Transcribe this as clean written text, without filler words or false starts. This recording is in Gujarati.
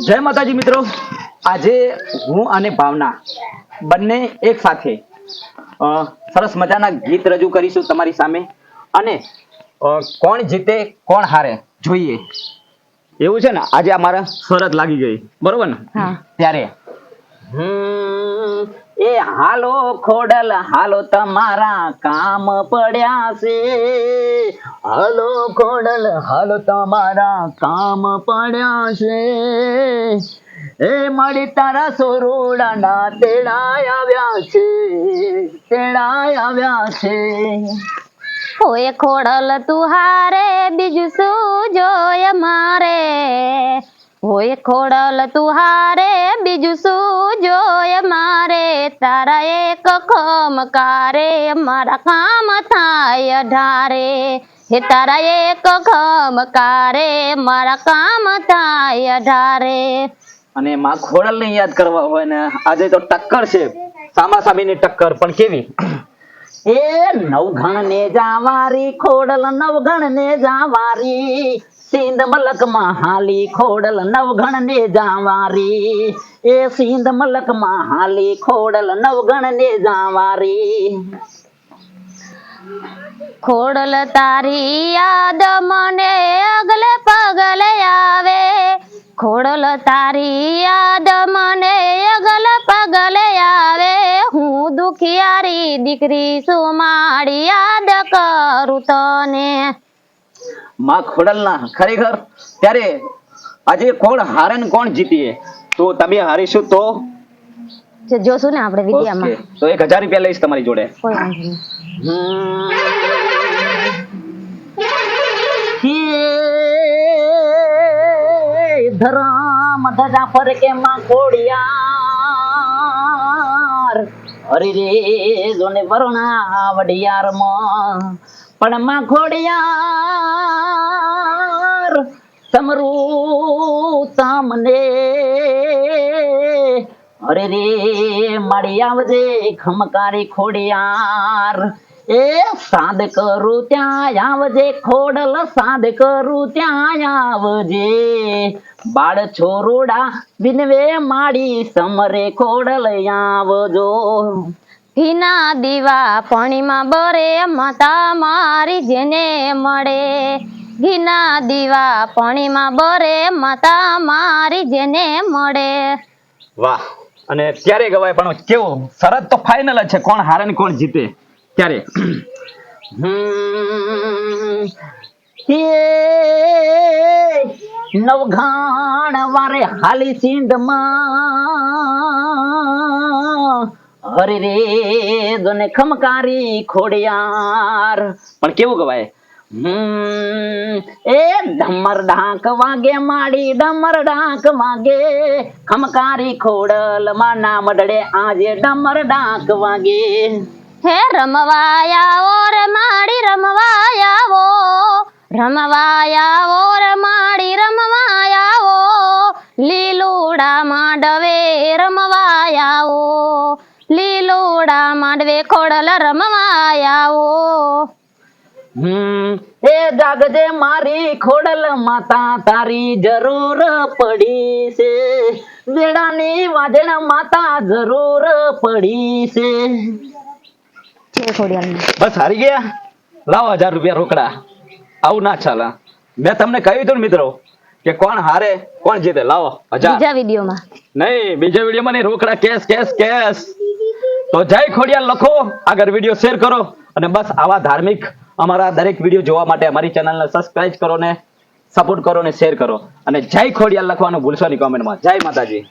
જય માતાજી મિત્રો, આજે હું અને ભાવના બંને એક સાથે સરસ મજાના ગીત રજૂ કરીશું તમારી સામે અને કોણ જીતે કોણ હારે જોઈએ એવું છે ને. આજે અમારા શરત લાગી ગઈ, બરોબર ને? ત્યારે એ હાલો ખોડલ હાલો તમારા કામ પડ્યા છે, હાલો ખોડલ હાલો તમારા કામ પડ્યા છે, એ મળી તારા સોરોડાના તેડાય આવ્યા છે, તેડાય આવ્યા છે. ઓય ખોડલ તું હારે બીજું શું જોય મારે, ઓય ખોડલ તું હારે બીજું શું જોય મારે, તારા એક ખમકારે મારા કામ થાય ઢારે, હે તારા એક ખમકારે મારા કામ થાય ઢારે. અને માં ખોડલ ને યાદ કરવા હોય ને, આજે તો ટક્કર છે, સામાસામીની ટક્કર, પણ કેવી? એ નવઘણ ને જાવારી ખોડલ, નવઘણ ને જાવારી, સિંધ મલક માં હાલી ખોડલ, નવઘણ ને જાવારી, એ સિંધ મલક માં હાલી ખોડલ, નવઘણ ને જાવારી. ખોડલ તારી યાદ મને અગલે પગલે આવે, ખોડલ તારી યાદ મને અગલે પગલે આવે, હું દુખિયારી દીકરી છું મારી યાદ કરું તને. માં ખોડલ ના ખરેખર ત્યારે આજે કોણ હારે ને કોણ જીતીએ? તો તમે હારીશું તો જોશું ને આપણે વિદ્યામાં. તો 1000 રૂપિયા લઈશ તમારી જોડે. કોઈ વાંધો નહીં. ધરામ ધજા ફર કે માં ખોડિયાર, હરી રે જોને વરુણા વડિયાર માં, પણ માં ખોડિયાર સમરું તમને, અરે રે મળી આવજે ખમકારી ખોડિયાર, એ સાદ કરું ત્યાં આવજે ખોડલ, સાદ કરું ત્યાં આવજે, બાળ છોરોડા વિનવે માડી સમરે ખોડલ આવજો. ઘીના દીવા પાણીમાં બરે માતા મારી જેને મળે, ઘીના દીવા પાણીમાં બરે માતા મારી જેને મળે. વાહ! અને ત્યારે ગવાય, પણ કેવું શરત તો ફાઇનલ જ છે, કોણ હારે ને કોણ જીતે. ત્યારે નવઘાણ વારે હાલી સિંધમાં, હરે રે દોને ખમકારી ખોડિયાર, પણ કેવું ગવાય? એ ડમર ડાક વાગે માડી ડમર ડાક વાગે, ખમકારી ખોડલ માં નામ ડડે આજે ડમર ડાક વાગે. હે રમવાયાવો રે માડી રમવાયાવો, રમવાયાવો રે માડી રમવાયાવો, લીલુડા માંડવે રમવાયાવો, લીલુડા માંડવે ખોડલ રમવાયાવો. એ જાગજે મારી ખોડલ માતા, તારી જરૂર પડી છે, વેડાની વાજણ માતા જરૂર પડી છે. બસ હારી ગયા? લાવો 1000 રૂપિયા રોકડા. આવું ના ચાલે. મેં તમને કહ્યું હતું મિત્રો કે કોણ હારે કોણ જીતે. લાવો 1000. બીજા વિડીયોમાં નહીં, બીજા વિડીયોમાં નહીં, રોકડા કેશ કેશ કેશ. તો જય ખોડિયાર લખો, આગળ વિડીયો શેર કરો, અને બસ આવા ધાર્મિક અમારા દરેક વિડીયો જોવા માટે અમારી ચેનલને સબસ્ક્રાઇબ કરો ને સપોર્ટ કરો ને શેર કરો, અને જય ખોડિયાર લખવાનું ભૂલશો નહીં કોમેન્ટમાં. જય માતાજી.